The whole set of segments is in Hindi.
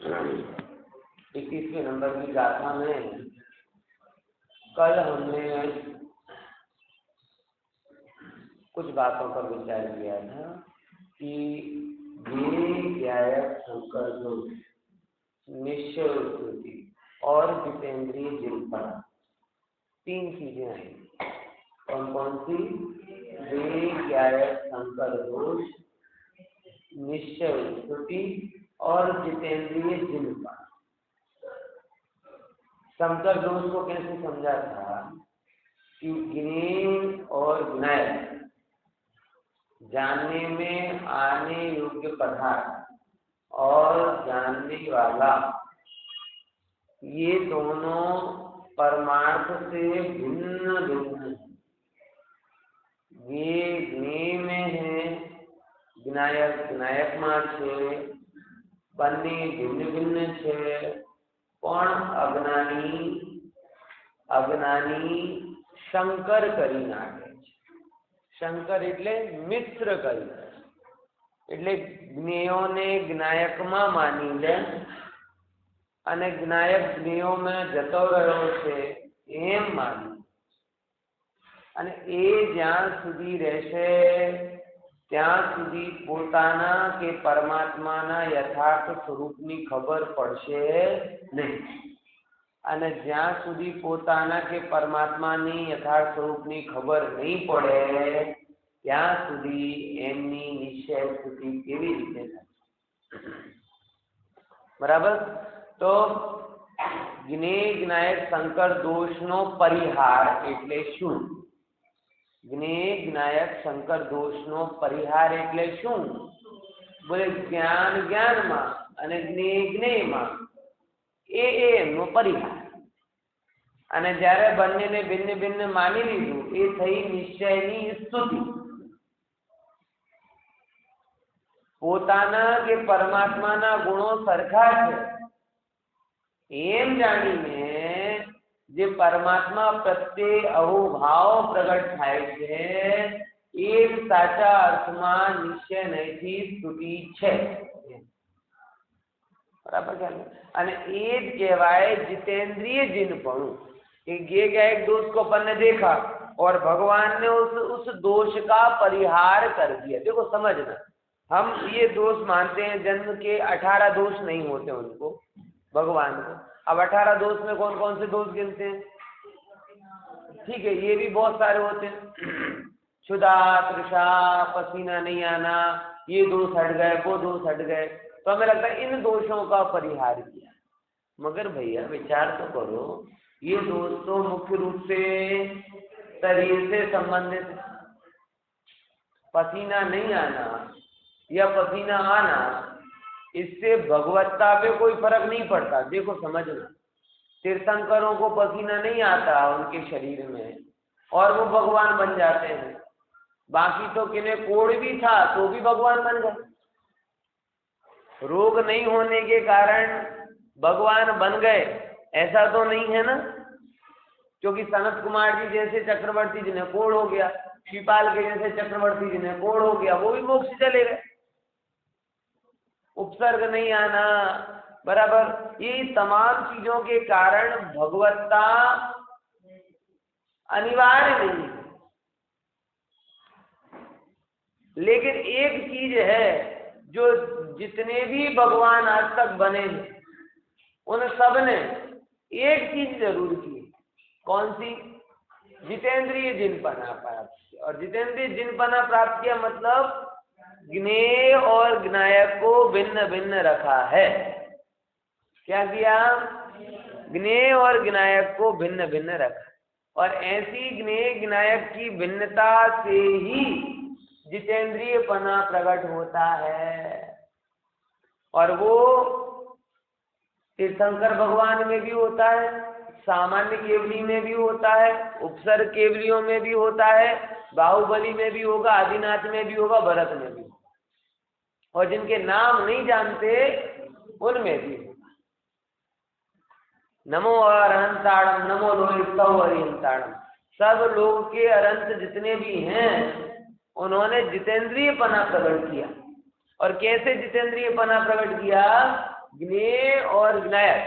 21वें नंबर की गाथा में कल हमने कुछ बातों पर विचार किया था कि ज्ञेय शंकर दोष, निश्चय स्मृति और जितेंद्रिय जिनपना, तीन चीजें आई। कौन कौन सी? ज्ञेय शंकर दोष, निश्चय स्मृति और जितेंद्रिय जिनपना। शंकर दोष को कैसे समझा था कि ज्ञेय और ज्ञायक, जानने में आने योग्य पदार्थ और जानने वाला, ये दोनों परमार्थ से भिन्न भिन्न हैं। ये ज्ञेय में है, ज्ञायक ज्ञायक में छे, बने भिन्न भिन्न छे, पण अज्ञानी शंकर करी नाखे। शंकर એટલે મિશ્ર કરી, એટલે જ્ઞેયોને જ્ઞાયકમાં માની લે અને જ્ઞાયક જ્ઞેયોમાં જતો રહ્યો છે એમ માની, અને એ જ્યાં સુધી રહેશે ત્યાં સુધી પોતાના કે પરમાત્માના યથાર્થ સ્વરૂપની ખબર પડશે નહીં, અને જ્યાં સુધી પોતાના કે પરમાત્માની યથાર્થ સ્વરૂપની ખબર નહીં પડે ત્યાં સુધી એમની નિશ્ચય સ્થિતિ કેવી રીતે થાય? બરાબર? તો જ્ઞેય જ્ઞાયક શંકર દોષનો પરિહાર એટલે શું? જ્ઞેય જ્ઞાયક શંકર દોષનો પરિહાર એટલે શું? બોલે જ્ઞાન જ્ઞાનમાં અને જ્ઞેય જ્ઞેયમાં એમનો પરિહાર। અને જ્યારે બંનેને ભિન્ન ભિન્ન માની લીધું એ થઈ નિશ્ચયની સ્તુતિ। પોતાના કે પરમાત્માના ગુણો સરખા છે એમ જાણીને જે પરમાત્મા પ્રત્યે અહોભાવ પ્રગટ થાય છે એ સાચા અર્થમાં નિશ્ચય નહીંથી સ્તુતિ છે। बराबर है। અને એ જ કહેવાય जितेंद्रिय जिनपणु। ये एक दोष को अपन ने देखा और भगवान ने उस दोष का परिहार कर दिया। देखो समझना, हम ये दोष मानते हैं जन्म के 18 दोष नहीं होते उनको भगवान को। अब 18 दोष में कौन कौन से दोष गिनते हैं? ठीक है, ये भी बहुत सारे होते हैं, क्षुधा, तृषा, पसीना नहीं आना, ये दोष हट गए, वो दोष हट गए। तो हमें लगता है इन दोषों का परिहार किया, मगर भैया विचार तो करो, ये दोष तो मुख्य रूप से शरीर से संबंधित। पसीना नहीं आना या पसीना आना, इससे भगवत्ता पे कोई फर्क नहीं पड़ता। देखो समझना, तीर्थंकरों को पसीना नहीं आता उनके शरीर में और वो भगवान बन जाते हैं। बाकी तो किन्हें कोढ़ भी था तो भी भगवान बन गए। रोग नहीं होने के कारण भगवान बन गए ऐसा तो नहीं है ना, क्योंकि सनत कुमार जी जैसे चक्रवर्ती जिन्हें कोढ़ हो गया, शिवपाल के जैसे चक्रवर्ती जिन्हें कोढ़ हो गया, वो भी मोक्ष चले गए। उपसर्ग नहीं आना, बराबर, ये तमाम चीजों के कारण भगवत्ता अनिवार्य नहीं है। लेकिन एक चीज है जो जितने भी भगवान आज तक बने हैं उन सब ने एक चीज जरूर की। कौन सी? जितेंद्रिय जिनपना प्राप्त किया। और जितेंद्रिय जिनपना प्राप्त किया मतलब ज्ञेय और ज्ञायक को भिन्न भिन्न रखा है। क्या किया? ज्ञेय और ज्ञायक को भिन्न भिन्न रखा, और ऐसी ज्ञेय ज्ञायक की भिन्नता से ही जितेंद्रियपना प्रकट होता है। और वो तीर्थंकर भगवान में भी होता है, सामान्य केवली में भी होता है, उपसर्ग केवलियों में भी होता है, बाहुबली में भी होगा, आदिनाथ में भी होगा, भरत में भी होगा, और जिनके नाम नहीं जानते उनमें भी होगा। नमो अरहंताड़म नमो लोहितौ अरिहंताड़म, सब लोग के अरंत जितने भी हैं उन्होंने जितेंद्रियपना प्रकट किया। और कैसे जितेंद्रियपना प्रकट किया? ज्ञेय और ज्ञेय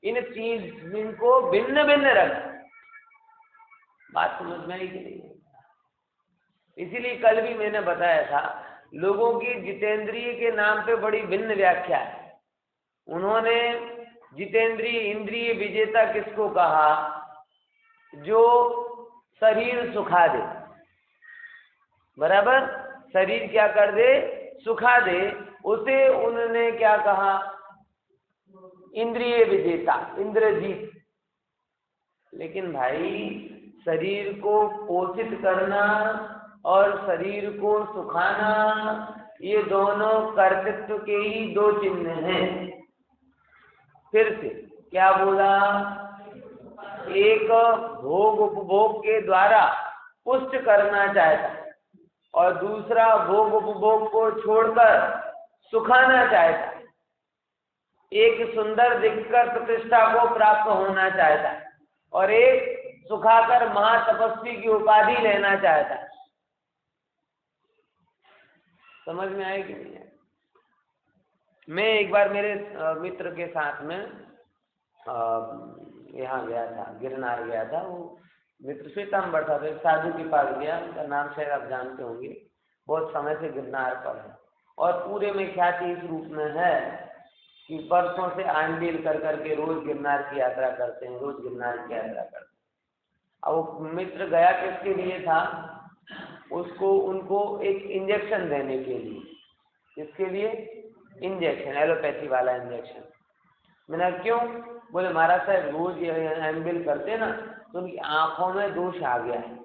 इन चीज इनको भिन्न भिन्न रख। बात समझ में आई कि नहीं? इसीलिए कल भी मैंने बताया था, लोगों की जितेंद्रिय के नाम पे बड़ी भिन्न व्याख्या है। उन्होंने जितेंद्रिय इंद्रिय विजेता किसको कहा? जो शरीर सुखा दे, बराबर, शरीर क्या कर दे? सुखा दे, उसे उन्होंने क्या कहा? इंद्रिय विजेता, इंद्रजीत। लेकिन भाई शरीर को पोषित करना और शरीर को सुखाना ये दोनों कर्तृत्व के ही दो चिन्ह हैं। फिर से क्या बोला? एक भोग उपभोग के द्वारा पुष्ट करना चाहता है और दूसरा भोग उपभोग को छोड़कर सुखाना चाहता है। एक सुंदर दिखकर प्रतिष्ठा को प्राप्त होना चाहता है और एक सुखाकर महातपस्वी की उपाधि लेना चाहता है। समझ में आए कि नहीं? मैं एक बार मेरे मित्र के साथ में यहाँ गया था, गिरनार गया था। वो मित्र श्वेतांबर था, तो एक साधु के पास गया, उनका नाम शायद आप जानते होंगे, बहुत समय से गिरनार पर है और पूरे में ख्याति इस रूप में है कि बरसों से आंडील कर करके रोज गिरनार की यात्रा करते हैं, रोज गिरनार की यात्रा करते हैं। अब वो मित्र गया किसके लिए था? उसको उनको एक इंजेक्शन देने के लिए। किसके लिए? इंजेक्शन, एलोपैथी वाला इंजेक्शन। मैंने क्यों? बोले महाराज साहब रोज ये एम्बिल करते ना तो उनकी आंखों में दोष आ गया है,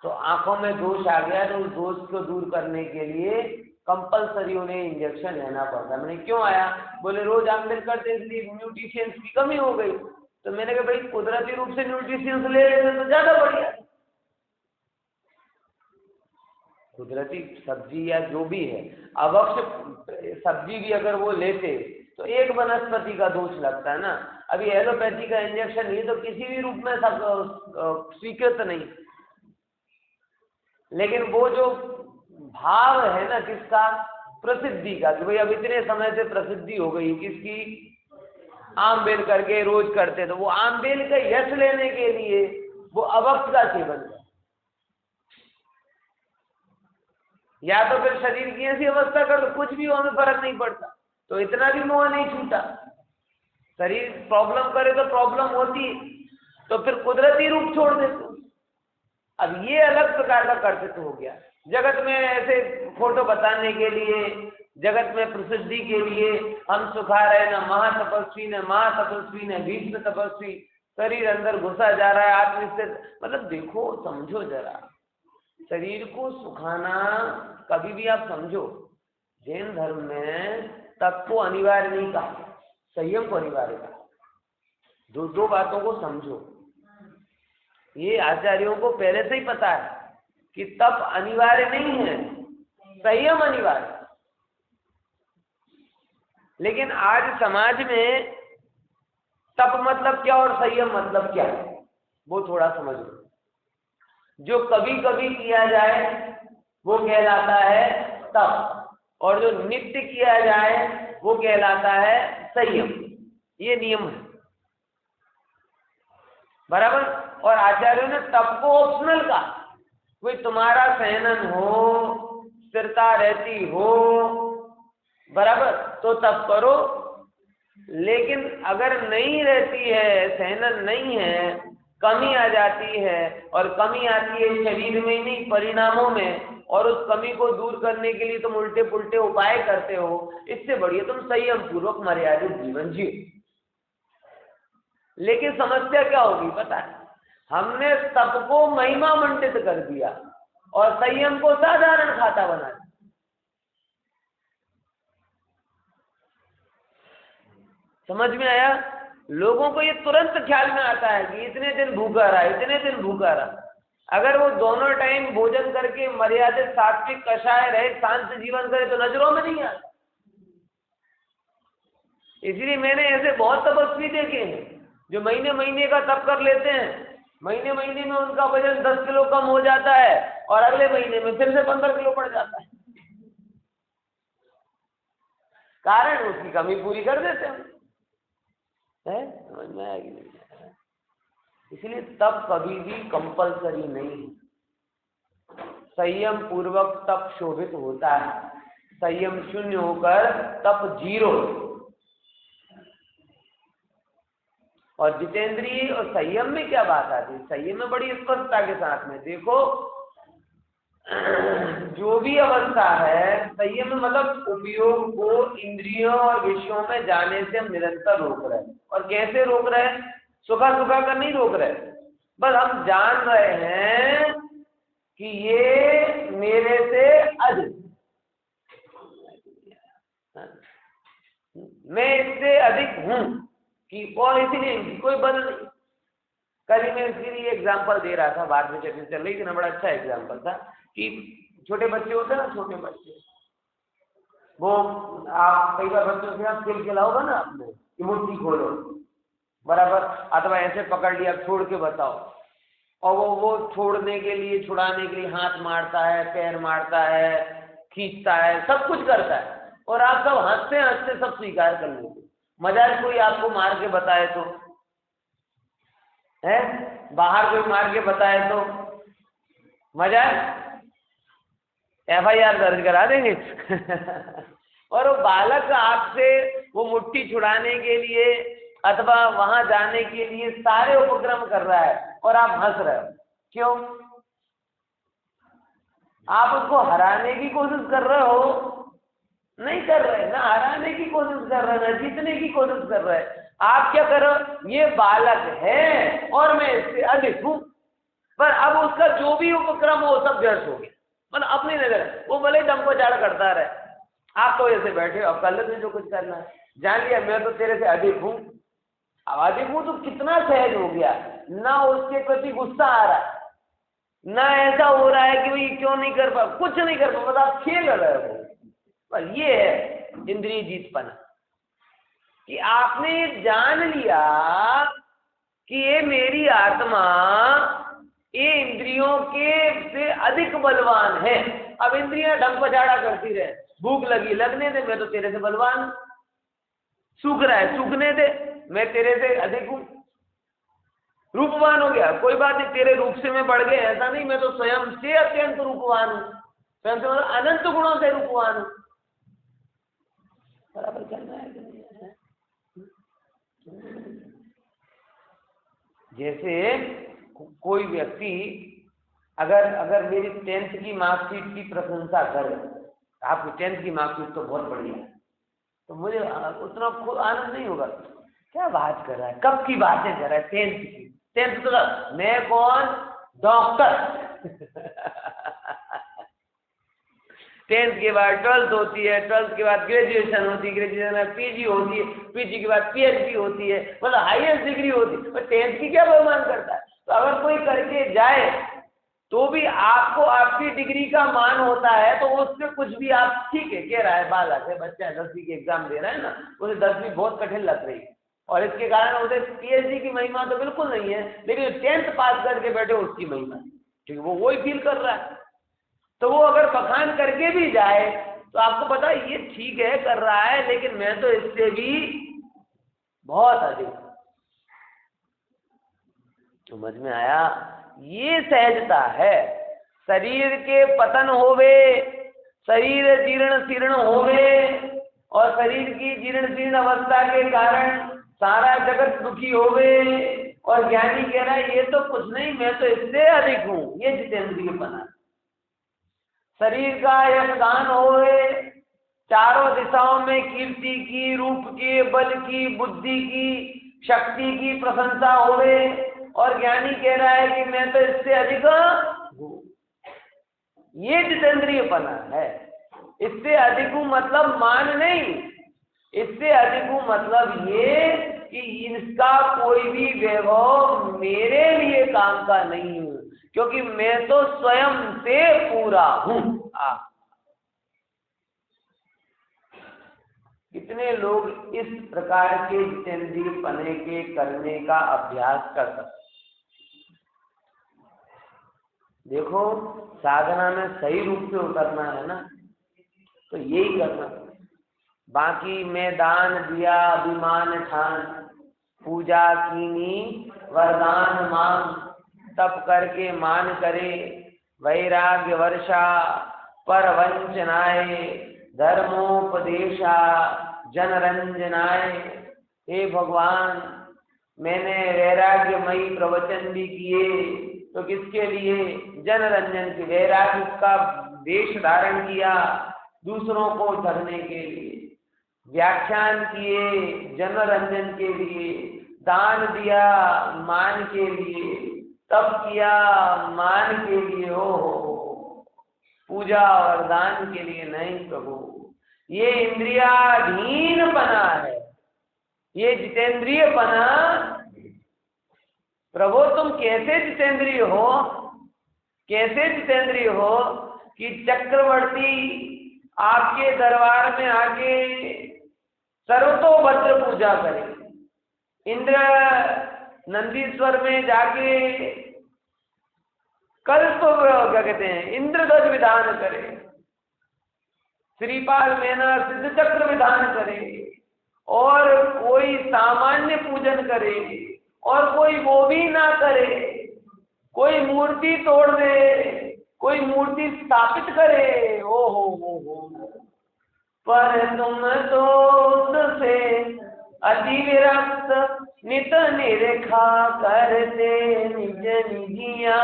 तो आंखों में दोष आ गया है, तो उस दोष को दूर करने के लिए कंपलसरी उन्हें इंजेक्शन लेना पड़ता। मैंने क्यों आया? बोले रोज एम्बिल करते इसलिए न्यूट्रिशियंस की कमी हो गई। तो मैंने कहा भाई कुदरती रूप से न्यूट्रिशियंस ले लेते तो ज्यादा बढ़िया। कुदरती सब्जी या जो भी है, अवश्य सब्जी भी अगर वो लेते तो एक वनस्पति का दोष लगता है ना। अभी एलोपैथी का इंजेक्शन ये तो किसी भी रूप में स्वीकृत नहीं, लेकिन वो जो भाव है ना किसका? प्रसिद्धि का, कि भाई अब इतने समय से प्रसिद्धि हो गई किसकी? आम बेल करके रोज करते, तो वो आम बेल का यश लेने के लिए वो अवक्ष का सेवन है। या तो फिर शरीर की ऐसी अवस्था कर दो, कुछ भी हो हमें फर्क नहीं पड़ता, तो इतना भी मोह नहीं छूटा। शरीर प्रॉब्लम करे तो प्रॉब्लम होती, तो फिर कुदरती रूप छोड़ देते। अब ये अलग प्रकार का कर्तृत्व हो गया। जगत में ऐसे फोटो बताने के लिए, जगत में प्रसिद्धि के लिए हम सुखा रहे, न महातपस्वी न महातपस्वी न भीष्म तपस्वी, शरीर अंदर घुसा जा रहा है आत्मस्थित। मतलब देखो, समझो जरा, शरीर को सुखाना कभी भी आप समझो, जैन धर्म में तप को अनिवार्य नहीं कहा, संयम को अनिवार्य कहा। दो बातों को समझो। ये आचार्यों को पहले से ही पता है कि तप अनिवार्य नहीं है, संयम अनिवार्य। लेकिन आज समाज में तप मतलब क्या और संयम मतलब क्या है वो थोड़ा समझ लो। जो कभी कभी किया जाए वो कहलाता है तप, और जो नित्य किया जाए वो कहलाता है संयम। ये नियम है, बराबर। और आचार्यों ने तप को ऑप्शनल कहा, कोई तुम्हारा सहनन हो, स्थिरता रहती हो, बराबर, तो तप करो। लेकिन अगर नहीं रहती है, सहनन नहीं है, कमी आ जाती है, और कमी आती है शरीर में नहीं परिणामों में, और उस कमी को दूर करने के लिए तुम उल्टे पुल्टे उपाय करते हो, इससे बढ़िया तुम संयम पूर्वक मर्यादित जीवन जियो। लेकिन समस्या क्या होगी पता है? हमने तप को महिमा मंडित कर दिया और संयम को साधारण खाता बना दिया। समझ में आया? लोगों को ये तुरंत ख्याल में आता है कि इतने दिन भूखा रहा, इतने दिन भूखा रहा। अगर वो दोनों टाइम भोजन करके मर्यादित सात्विक कषाय रहे, शांत जीवन करे, तो नजरों में नहीं आता। इसलिए मैंने ऐसे बहुत तपस्वी देखे हैं जो महीने महीने का तप कर लेते हैं, महीने महीने में उनका वजन 10 किलो कम हो जाता है और अगले महीने में फिर से 15 किलो बढ़ जाता है। कारण उसकी कमी पूरी कर देते हैं। समझ में आया कि नहीं? इसलिए तप कभी भी कंपलसरी नहीं है। संयम पूर्वक तप शोभित होता है, संयम शून्य होकर तप जीरो। और जितेंद्रिय और संयम में क्या बात आती है? संयम में बड़ी स्पष्टता के साथ में देखो, जो भी अवस्था है संयम में मतलब उपयोग को इंद्रियों और विषयों में जाने से हम निरंतर रोक रहे हैं। और कैसे रोक रहे हैं? सुखा सुखा कर नहीं रोक रहे, बस हम जान रहे हैं कि ये मेरे से अधिक, मैं इससे अधिक हूं कि, और इसीलिए कोई बल नहीं। कल ही मैं इसके लिए एग्जाम्पल दे रहा था, बाद में चर्चा चल रही थी ना, बड़ा अच्छा एग्जाम्पल था कि छोटे बच्चे होते हैं ना, छोटे बच्चे, वो आप कई बार बच्चों के साथ खेल खिलाओगे ना आपने कि मुट्ठी खोलो बराबर, अथवा ऐसे पकड़ लिया छोड़ के बताओ, और वो छोड़ने के लिए, छुड़ाने के लिए हाथ मारता है, पैर मारता है, खींचता है, सब कुछ करता है, और आप सब हंसते हंसते सब स्वीकार कर लेते। मजाक कोई आपको मार के बताए तो है, बाहर कोई मार के बताए तो मजाक, FIR दर्ज करा देंगे। और वो बालक आपसे वो मुट्ठी छुड़ाने के लिए अथवा वहां जाने के लिए सारे उपक्रम कर रहा है और आप हंस रहे हो, क्यों? आप उसको हराने की कोशिश कर रहे हो? नहीं कर रहे, ना हराने की कोशिश कर रहे, ना जीतने की कोशिश कर रहे। आप क्या करो, ये बालक है और मैं इससे अधिक हूं, पर अब उसका जो भी उपक्रम हो सब व्यर्थ हो गया। मतलब अपनी नजर वो भले दम को जाड़ करता रहे, आप तो ऐसे बैठे अब कर लेते जो कुछ करना है, जान लिया मैं तो तेरे से अधिक हूं। अब अधिक हूं तो कितना सहज हो गया, ना उसके प्रति गुस्सा आ रहा है, ना ऐसा हो रहा है कि भाई क्यों नहीं कर पा, कुछ नहीं कर पा, बस आप खेल रहे हो। पर ये है इंद्रिय जीतपना कि आपने जान लिया कि ये मेरी आत्मा ये इंद्रियों के से अधिक बलवान है। अब इंद्रियां ढंग पछाड़ा करती रहे, भूख लगी लगने दे, मैं तो तेरे से बलवान हूं, सूख रहा है सूखने दे, मैं तेरे से अधिक हूं, रूपवान हो गया कोई बात नहीं, तेरे रूप से मैं बढ़ गया ऐसा नहीं, मैं तो स्वयं से अत्यंत रूपवान हूं, स्वयं से मतलब अनंत गुणों से रूपवान हूं। बराबर करना है कि नहीं है? जैसे कोई व्यक्ति अगर मेरी 10th की मार्कशीट की प्रशंसा करे, आपकी 10th की मार्कशीट तो बहुत बढ़िया है, तो मुझे उतना खुद आनंद नहीं होगा, क्या बात कर रहा है, कब की बातें कर रहा है, 10th की, 10th तो मैं कौन, डॉक्टर। 10th के बाद 12th होती है, 12th के बाद ग्रेजुएशन होती है, ग्रेजुएशन में PG होती है, PG के बाद PhD होती है, मतलब हाईएस्ट डिग्री होती है, पर 10th की क्या बहमान करता है? तो अगर कोई करके जाए तो भी आपको आपकी डिग्री का मान होता है, तो उससे कुछ भी आप ठीक है कह रहा है, बालक है, बच्चा 10वीं की एग्जाम दे रहा है ना, उसे 10वीं बहुत कठिन लग रही है और इसके कारण उसे PhD की महिमा तो बिल्कुल नहीं है, लेकिन 10th पास करके बैठे उसकी महिमा, क्योंकि वो वही फील कर रहा है। तो वो अगर बखान करके भी जाए तो आपको पता है ये ठीक है कर रहा है, लेकिन मैं तो इससे भी बहुत अधिक। समझ में आया? ये सहजता है। शरीर के पतन होवे, शरीर जीर्ण शीर्ण होवे, और शरीर की जीर्ण शीर्ण अवस्था के कारण सारा जगत दुखी होवे, और ज्ञानी कह रहा है ये तो कुछ नहीं, मैं तो इससे अधिक हूं, ये जितेंद्रियपना। शरीर का यशगान होवे, चारों दिशाओं में कीर्ति की, रूप की, बल की, बुद्धि की, शक्ति की प्रशंसा होवे, और ज्ञानी कह रहा है कि मैं तो इससे अधिक हूं। ये जितेंद्रियपना है। इससे अधिक हूं मतलब मान नहीं, इससे अधिक हूं मतलब ये कि इसका कोई भी वैभव मेरे लिए काम का नहीं हूं, क्योंकि मैं तो स्वयं से पूरा हूं। कितने लोग इस प्रकार के जितेंद्रियपने के करने का अभ्यास कर सकते? देखो, साधना में सही रूप से उतरना है ना, तो यही करना। बाकी मैं दान दिया अभिमान ठान, पूजा कीनी वरदान मांग, तप करके मान करे वैराग्य वर्षा, पर वंचनाए धर्मोपदेशा जनरंजनाए। हे भगवान, मैंने वैराग्यमयी प्रवचन भी किए, तो किसके लिए? जनरंजन के, वैराग्य का वेश धारण किया दूसरों को धरने के लिए, व्याख्यान किए जनरंजन के लिए, दान दिया मान के लिए, तप किया मान के लिए, हो पूजा और दान के लिए नहीं प्रभु। ये इंद्रियाधीन पना है, ये जितेंद्रिय पना। प्रभु तुम कैसे जितेंद्रिय हो, कैसे जितेंद्रिय हो कि चक्रवर्ती आपके दरबार में आके सर्वतोभद्र पूजा करे, इंद्र नंदीश्वर में जाके कल तो क्या कहते हैं इंद्रध्वज विधान करे, श्रीपाल मेना सिद्ध चक्र विधान करे, और कोई सामान्य पूजन करे, और कोई वो भी ना करे, कोई मूर्ति तोड़ दे, कोई मूर्ति स्थापित करे। ओ हो, पर तुम तो उससे अति विरक्त नित निरेखा करते निज निजिया।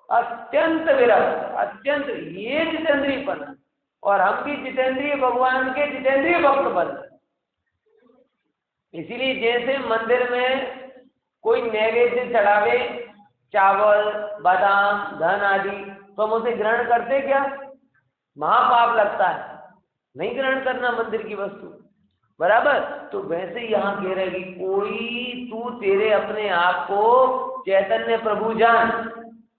अत्यंत विरक्त, अत्यंत, ये जितेंद्रियपन। और हम भी जितेंद्रिय भगवान के जितेंद्रिय भक्त बन। इसीलिए जैसे मंदिर में कोई नैवेद्य चढ़ावे, चावल बादाम धन आदि, तो हम उसे ग्रहण करते क्या? महापाप लगता है, नहीं ग्रहण करना मंदिर की वस्तु, बराबर। तो वैसे यहाँ कह रहे कि कोई तू तेरे अपने आप को चैतन्य प्रभु जान,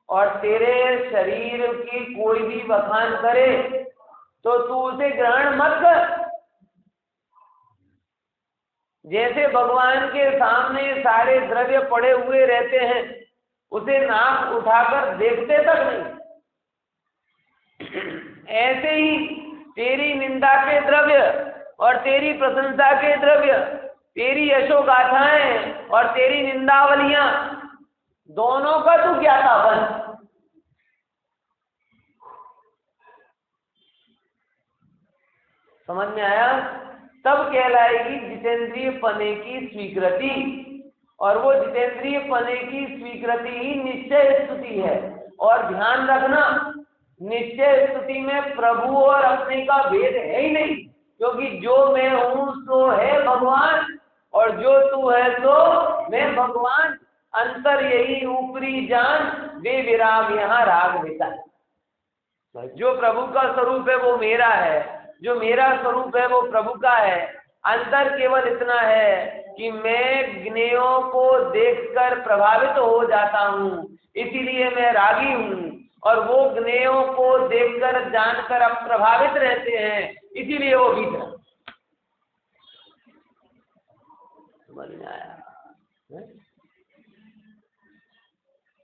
और तेरे शरीर की कोई भी बखान करे तो तू उसे ग्रहण मत कर। जैसे भगवान के सामने सारे द्रव्य पड़े हुए रहते हैं, उसे नाक उठाकर देखते तक नहीं, ऐसे ही तेरी निंदा के द्रव्य और तेरी प्रशंसा के द्रव्य, तेरी यशोगाथाएं और तेरी निंदावलियां, दोनों का तू ज्ञाता बन। समझ में आया? तब कहलाएगी जितेंद्रिय पने की स्वीकृति। और वो जितेंद्रिय पने की स्वीकृति ही निश्चय स्तुति है। और ध्यान रखना, निश्चय स्तुति में प्रभु और अपने का भेद है ही नहीं, क्योंकि जो मैं हूं सो है भगवान, और जो तू है सो मैं भगवान। अंतर यही ऊपरी जान, वे विराग यहाँ राग देता है। जो प्रभु का स्वरूप है वो मेरा है, जो मेरा स्वरूप है वो प्रभु का है। अंतर केवल इतना है कि मैं ज्ञेयों को देखकर प्रभावित हो जाता हूँ, इसीलिए मैं रागी हूँ, और वो ज्ञेयों को देखकर जानकर अब प्रभावित रहते हैं, इसीलिए वो भीतर। समझ में आया?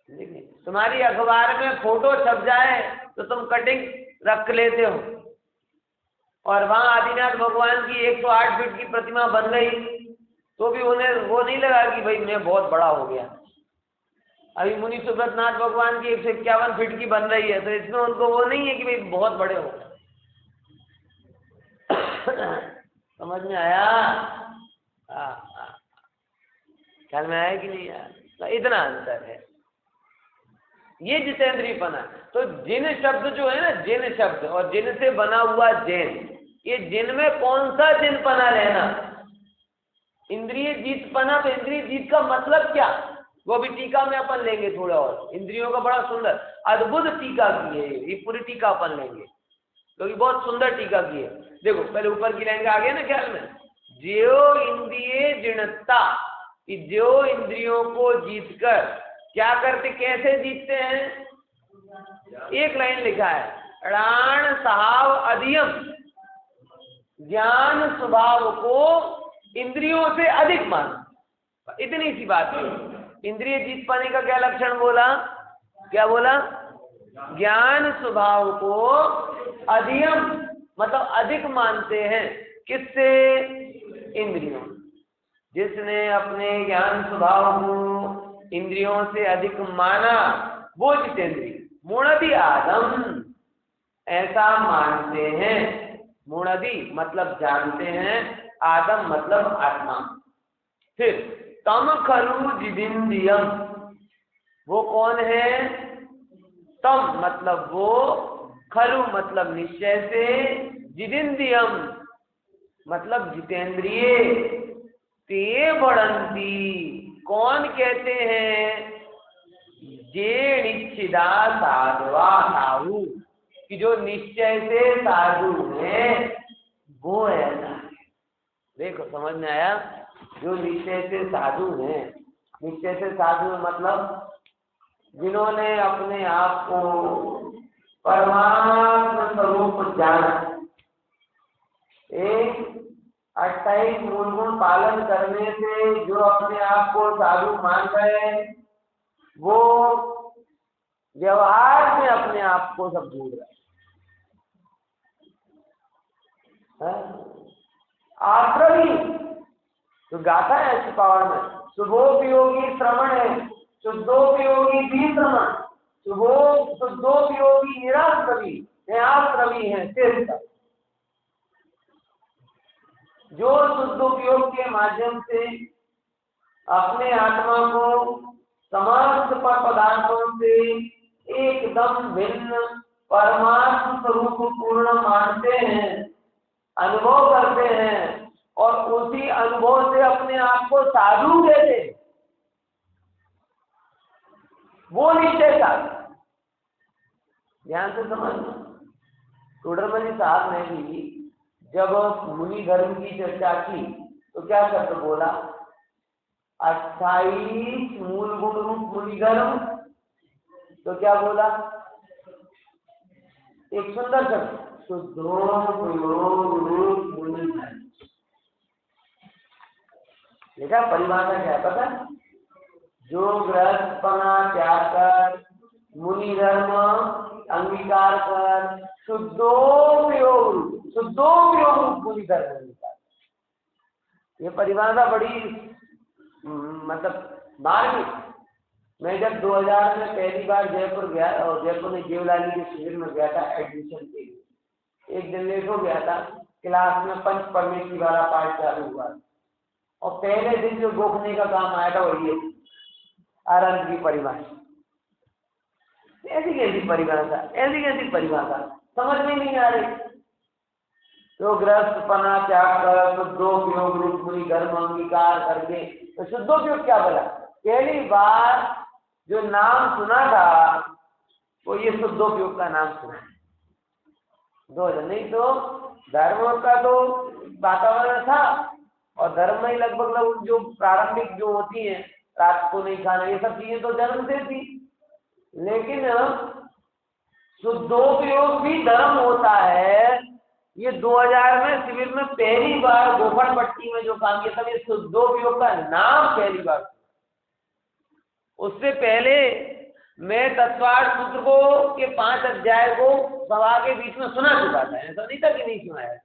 देखिए, तुम्हारी अखबार में फोटो छप जाए तो तुम कटिंग रख लेते हो, और वहां आदिनाथ भगवान की 108 फीट की प्रतिमा बन गई तो भी उन्हें वो नहीं लगा कि भाई मैं बहुत बड़ा हो गया। अभी मुनि सुब्रतनाथ भगवान की 151 फीट की बन रही है, तो इसमें उनको वो नहीं है कि भाई बहुत बड़े हो। समझ में आया? ख्याल में आया कि नहीं यार? तो इतना अंतर है, ये जितेंद्रियपना। तो जिन शब्द जो है ना, जिन शब्द और जिन से बना हुआ जिन, ये जिन में कौन सा जिनपना लेना? इंद्रिय जीतपना। तो इंद्रिय जीत का मतलब क्या, वो भी टीका में अपन लेंगे थोड़ा और। इंद्रियों का बड़ा सुंदर अद्भुत टीका की है, ये पूरी टीका अपन लेंगे क्योंकि बहुत सुंदर टीका की है। देखो पहले ऊपर की लाइन आगे ना ख्याल में, ज्यो इंद्रिय जिणता, जो इंद्रियों को जीतकर क्या करते, कैसे जीतते हैं? एक लाइन लिखा है, प्राण सहाव अधियम, ज्ञान स्वभाव को इंद्रियों से अधिक माना। इतनी सी बात है। इंद्रिय जीत पाने का क्या लक्षण बोला? क्या बोला? ज्ञान स्वभाव को अधियम, मतलब अधिक मानते हैं। किससे? इंद्रियों। जिसने अपने ज्ञान स्वभाव को इंद्रियों से अधिक माना वो जितेंद्रिय। मूढ़धि आदम, ऐसा मानते हैं। मूढ़धि मतलब जानते हैं, आदम मतलब आत्मा। फिर तम खलु जिदिंद्रियम, वो कौन है? तम मतलब वो, खलु मतलब निश्चय से, जिदिंद्रियम मतलब जितेंद्रिय। ते बढ़ंती, कौन कहते हैं? जे निश्चिदा साधवा साहू, कि जो निश्चय से साधु है वो ऐसा है। देखो समझ में आया? जो निश्चय से साधु है, निश्चय से साधु मतलब जिन्होंने अपने आप को परमात्मा स्वरूप जाना, एक 28 मूल गुण पालन करने से जो अपने आप को साधु मान रहे हैं, वो व्यवहार में अपने आप को सब भूल रहे हैं। आश्रमी तो गाथा है ऐसी पावर में, शुभोपयोगी श्रवण है, शुद्धोपयोगी भी श्रवण, शुद्धोपयोगी निराश्रवी है, आश्रमी है तीर्थ। जो शुद्धोपयोग के माध्यम से अपने आत्मा को समस्त पदार्थों से एकदम भिन्न परमात्म स्वरूप पूर्ण मानते हैं, अनुभव करते हैं, और उसी अनुभव से अपने आप को साधु कहते हैं, वो निश्चय साधु। ध्यान से समझना। टोडरमल साहब ने भी जब मुनि धर्म की चर्चा की तो क्या शब्द बोला? 28 मूल गुण रूप मुनि धर्म। तो क्या बोला? एक सुंदर शब्द, शुद्धोपयोग रूप मुनि धर्म। देखा परिभाषा क्या पता? जो गृहस्थपना त्याग कर मुनि धर्म अंगीकार कर शुद्धोपयोग मुनि धर्म अंगीकार। ये परिभाषा बड़ी मतलब मार्मिक। मैं जब 2000 में पहली बार जयपुर गया और जयपुर में जीवलाली के शिविर में गया था एडमिशन के लिए, एक दिन लेट हो गया था, क्लास में पंच परमेश्वरी वाला पाठ चालू हुआ और पहले दिन जो गोखने का काम आया था वो ये आनंद की परिभाषा। ऐसी कैसी परिभाषा समझ में नहीं आ रही। तो गृहस्थपना त्याग कर शुद्धोपयोग रूप मुनि धर्म अंगीकार करके, तो शुद्धोपयोग क्या बोला? पहली बार जो नाम सुना था वो ये शुद्धोपयोग का नाम सुना है। नहीं तो धर्म का तो वातावरण था और धर्म में लगभग जो प्रारंभिक जो होती है, रात को नहीं खाना, ये सब चीजें तो जन्म से थी। लेकिन शुद्धोपयोग भी धर्म होता है। ये 2000 में शिविर में पहली बार गोफन पट्टी में जो काम किया था, ये शुद्धोपयोग का नाम पहली बार। उससे पहले मैं तत्वार्थ सूत्र को के 5 अध्याय को सभा के बीच में सुना चुका था। ऐसा नहीं था कि नहीं सुना है।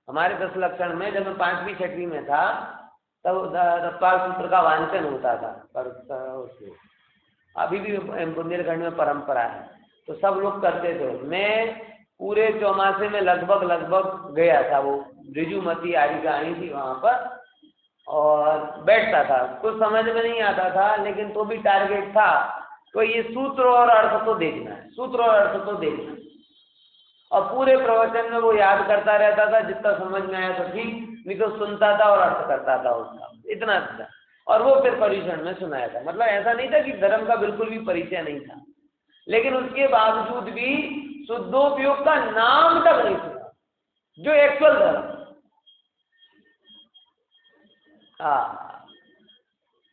हमारे 10 लक्षण में जब मैं 5वीं 6वीं में था तब तत्वार्थ सूत्र का वांचन होता था। पर उसको अभी भी बुंदेलखंड में परंपरा है तो सब लोग करते थे। मैं पूरे चौमासे में लगभग गया था। वो ऋजुमती आरिका आई थी वहाँ पर और बैठता था। कुछ समझ में नहीं आता था लेकिन तो भी टारगेट था तो ये सूत्र और अर्थ तो देखना है, सूत्र और अर्थ तो देखना है। और पूरे प्रवचन में वो याद करता रहता था, जितना समझ में आया तो ठीक, नहीं तो सुनता था और अर्थ करता था उसका, इतना था। और वो फिर परिषद में सुनाया था। मतलब ऐसा नहीं था कि धर्म का बिल्कुल भी परिचय नहीं था, लेकिन उसके बावजूद भी शुद्धोपयोग का नाम तक नहीं सुना, जो एक्चुअल धर्म।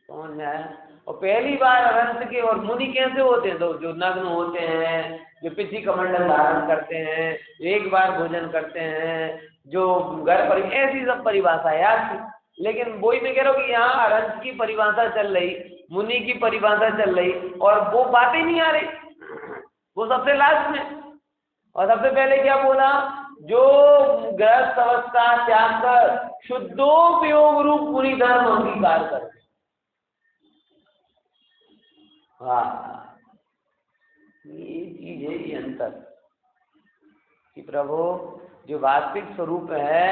समझ में आया? और पहली बार अनंत के और मुनि कैसे होते हैं? तो जो नग्न होते हैं, जो पिछी कमंडल धारण करते हैं, एक बार भोजन करते हैं, जो घर पर, ऐसी सब परिभाषा याद थी। लेकिन वही मैं कह रहा हूँ कि यहाँ अनंत की परिभाषा चल रही, मुनि की परिभाषा चल रही और वो बातें नहीं आ रही। वो सबसे लास्ट में। और सबसे पहले क्या बोला? जो गृहस्थ अवस्था त्याग कर शुद्धोपयोग रूप पूरी धर्म अंगीकार करते। हाँ, ये चीज है, ये अंतर कि प्रभु जो वास्तविक स्वरूप है,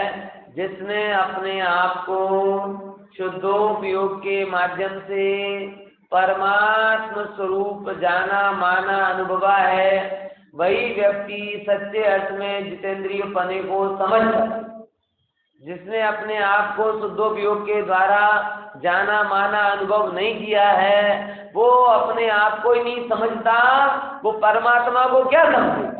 जिसने अपने आप को शुद्धोपयोग के माध्यम से परमात्म स्वरूप जाना माना अनुभवा है, वही व्यक्ति सच्चे अर्थ में जितेंद्रिय पने को समझ सकता। जिसने अपने आप को शुद्धोपयोग के द्वारा जाना माना अनुभव नहीं किया है, वो अपने आप को ही नहीं समझता, वो परमात्मा को क्या समझेगा।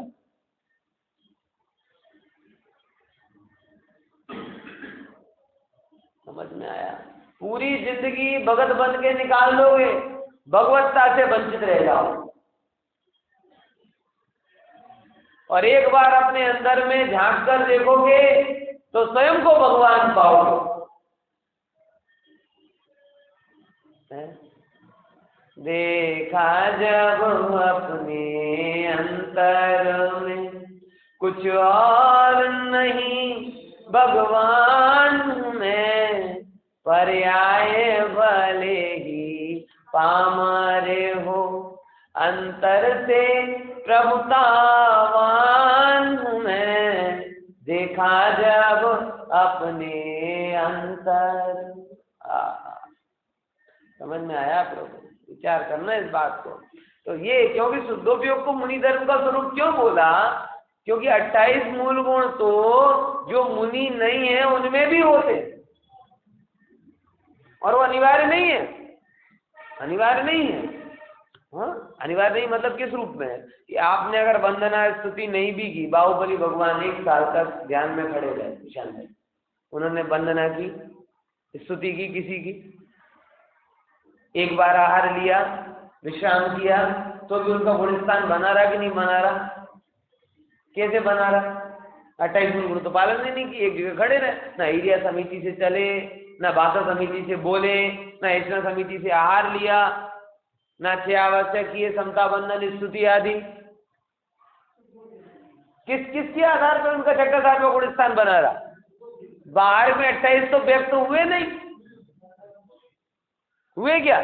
समझ में आया? पूरी जिंदगी भगत बन के निकाल लोगे, भगवत्ता से वंचित रह जाओ, और एक बार अपने अंदर में झांक कर देखोगे तो स्वयं को भगवान पाओगे। देखा जब अपने अंतर में कुछ और नहीं भगवान में, पर्याय भले ही पामरे हो, अंतर से प्रभुतावान में। देखा जब अपने अंतर। समझ में आया प्रभु? विचार करना इस बात को। तो ये क्योंकि शुद्धोपयोग को मुनि धर्म का स्वरूप क्यों बोला? क्योंकि 28 मूल गुण तो जो मुनि नहीं है उनमें भी होते, और वो अनिवार्य नहीं है। अनिवार्य नहीं है। हाँ, अनिवार्य नहीं मतलब किस रूप में? कि आपने अगर वंदना स्तुति नहीं भी की, बाहुबली भगवान 1 साल तक ध्यान में खड़े रहे निशान में, उन्होंने वंदना की, स्तुति की किसी की, एक बार आहार लिया, विश्राम किया, तो भी उनका गुणस्थान बना रहा कि नहीं बना रहा? कैसे बना रहा? 28 गुण तो पालन नहीं की, एक जगह खड़े रहे, ना एरिया समिति से चले, ना भाषा समिति से बोले, ना ऐसा समिति से आहार लिया, ना 6 आवश्यक किए, समता बंधन स्तुति आदि। किसके आधार पर उनका 6 गुणस्थान बना रहा? बाहर में 28 तो व्यक्त हुए नहीं, हुए क्या?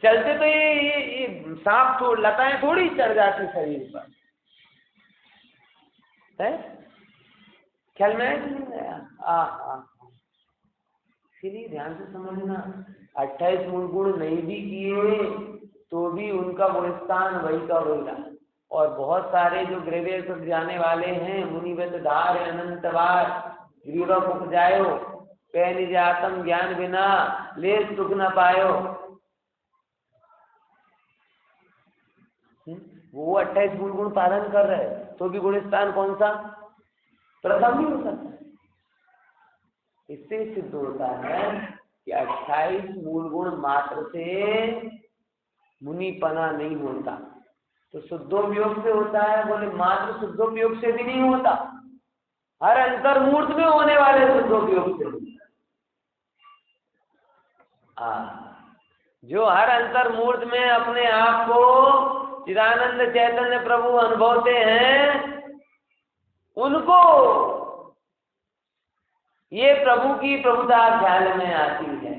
चलते तो ये सांप लताएं थोड़ी चढ़ जाती शरीर पर, है? ख्याल में आया? इसीलिए ध्यान से समझना, 28 मूल गुण नहीं भी किए तो भी उनका गुणस्थान वही का वही रहा। और बहुत सारे जो ग्रेवियर तक जाने वाले हैं, मुनिवत धार अनंतवार ग्रीवा उपजायो, पै निज आत्म ज्ञान बिना ले सुख न पायो। वो 28 मूल गुण पालन कर रहे तो भी गुणस्थान कौन सा? प्रथम ही हो सकता है। इससे सिद्ध होता है कि 28 मूल गुण मात्र से मुनिपना नहीं होता। तो शुद्धोपयोग से होता है, बोले मात्र शुद्धोपयोग से भी नहीं होता, हर अंतर्मूर्त में होने वाले शुद्धोपयोग से। जो हर अंतर्मूर्त में अपने आप को चिदानंद चैतन्य प्रभु अनुभवते हैं, उनको ये प्रभु की प्रभुता ख्याल में आती है।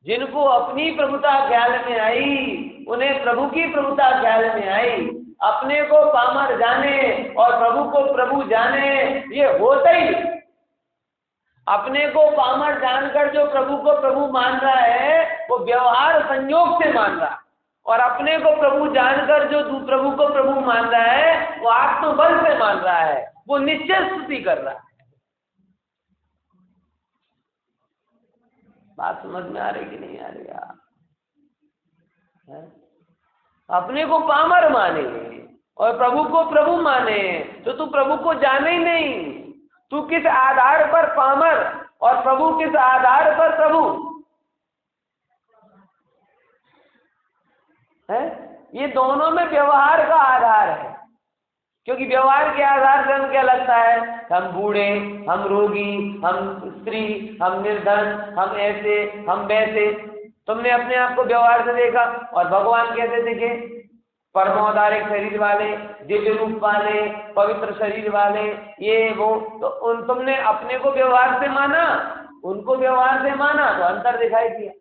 जिनको अपनी प्रभुता ख्याल में आई, उन्हें प्रभु की प्रभुता ख्याल में आई। अपने को पामर जाने और प्रभु को प्रभु जाने, ये होता ही। अपने को पामर जानकर जो प्रभु को प्रभु मान रहा है, वो व्यवहार संयोग से मान रहा है, और अपने को प्रभु जानकर जो प्रभु को प्रभु मान रहा है, वो आत्मबल से मान रहा है, वो निश्चय स्तुति कर रहा है। बात समझ में आ रही कि नहीं आ रही? अपने को पामर माने और प्रभु को प्रभु माने तो तू प्रभु को जाने ही नहीं। तू किस आधार पर पामर और प्रभु किस आधार पर प्रभु है? ये दोनों में व्यवहार का आधार है। क्योंकि व्यवहार के आधार से हम क्या लगता है, हम बूढ़े, हम रोगी, हम स्त्री, हम निर्धन, हम ऐसे, हम वैसे। तुमने अपने आप को व्यवहार से देखा, और भगवान कैसे देखे? परमौदारिक शरीर वाले, दिव्य रूप वाले, पवित्र शरीर वाले, ये वो, तो तुमने अपने को व्यवहार से माना, उनको व्यवहार से माना, तो अंतर दिखाई दिया।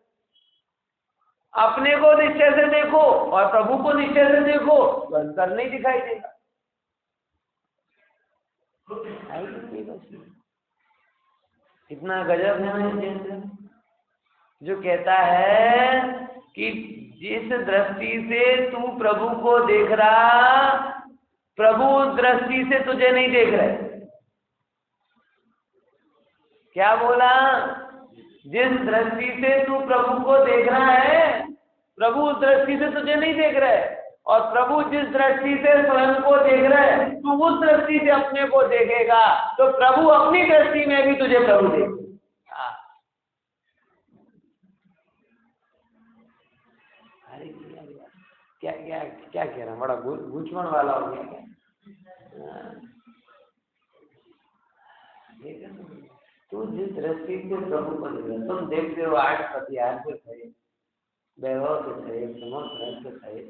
अपने को निश्चय से देखो और प्रभु को निश्चय से देखो तो अंतर नहीं दिखाई देगा। इतना गजब है जो कहता है कि जिस दृष्टि से तू प्रभु को देख रहा, प्रभु उस दृष्टि से तुझे नहीं देख रहे। क्या बोला? जिस दृष्टि से तू प्रभु को देख रहा है, प्रभु उस दृष्टि से तुझे नहीं देख रहे, और प्रभु जिस दृष्टि से स्वयं को देख रहे हैं, तू उस दृष्टि से अपने को देखेगा, तो प्रभु अपनी दृष्टि में भी तुझे प्रभु देखेगा। क्या क्या क्या कह रहा है, बड़ा गूंचवण वाला हो गया क्या? तू जिस दृष्टि से प्रभु को देख रहे, तुम देखते हो 8 हथियार से थे, वैभव से थे, समोस से थे,